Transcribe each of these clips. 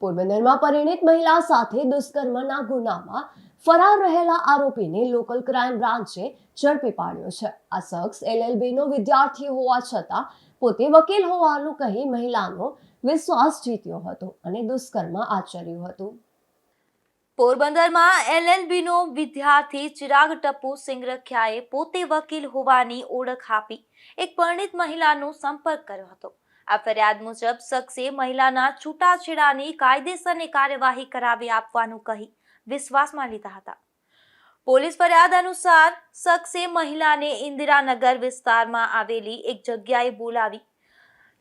પોરબંદરમાં પરિણીત મહિલા સાથે દુષ્કર્મના ગુનામાં ફરાર રહેલા આરોપીને લોકલ ક્રાઇમ બ્રાન્ચે ઝડપી પાડ્યો છે. આ શખ્સ LLB નો વિદ્યાર્થી હોવા છતાં પોતે વકીલ હોવાનું કહી મહિલાનો વિશ્વાસ જીત્યો હતો અને દુષ્કર્મ આચર્યું હતું. પોરબંદરમાં LLB નો વિદ્યાર્થી ચિરાગ ટપ્પુ સિંગરખિયાએ પોતે વકીલ હોવાની ઓળખ આપી એક પરિણીત મહિલાનો સંપર્ક કર્યો હતો. આ ફરિયાદ મુજબ શખ્સે મહિલાના છૂટાછેડાની કાયદેસરની કાર્યવાહી કરાવી આપવાનું કહી વિશ્વાસમાં લીધા હતા. પોલીસ ફરિયાદ અનુસાર શખ્સે મહિલાને ઇન્દિરાનગર વિસ્તારમાં આવેલી એક જગ્યાએ બોલાવી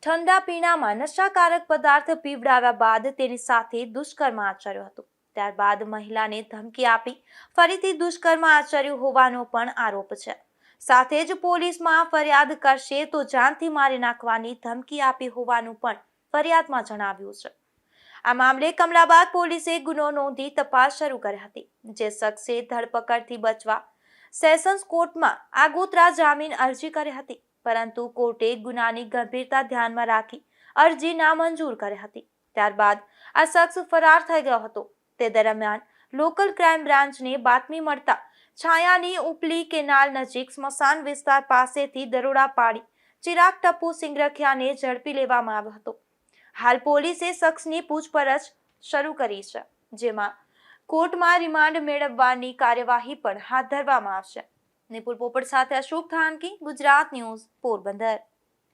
ઠંડા પીણામાં નશાકારક પદાર્થ પીવડાવ્યા બાદ તેની સાથે દુષ્કર્મ આચર્યો હતો. ત્યારબાદ મહિલાને ધમકી આપી ફરીથી દુષ્કર્મ આચર્યું હોવાનો પણ આરોપ છે. સાથે જ પોલીસમાં ફરિયાદ કરશે તો જાનથી મારી નાખવાની ધમકી આપી હોવાનું પણ ફરિયાદમાં જણાવ્યું છે. આ મામલે કમલાબાગ પોલીસે ગુનો નોંધી તપાસ શરૂ કરી હતી. જે શખ્સે ધરપકડથી બચવા સેશન્સ કોર્ટમાં આગોતરા જામીન અરજી કરી હતી, પરંતુ કોર્ટે ગુનાની ગંભીરતા ધ્યાનમાં રાખી અરજી નામંજૂર કરી હતી. ત્યારબાદ આ શખ્સ ફરાર થઈ ગયો હતો. તે દરમિયાન લોકલ ક્રાઇમ બ્રાન્ચને બાતમી મળતા છાયાની ઉપલી કેનાલ નજીક સ્મશાન વિસ્તાર પાસેથી દરોડા પાડી ચિરાગ ટપ્પુ સિંગરખિયાને ઝડપી લેવામાં આવ્યો હતો. હાલ પોલીસે શખ્સની પૂછપરછ શરૂ કરી છે, જેમાં કોર્ટમાં રિમાન્ડ મેળવવાની કાર્યવાહી પણ હાથ ધરવામાં આવશે. નિપુલ પોપટ સાથે અશોક થાનકી, ગુજરાત ન્યૂઝ, પોરબંદર.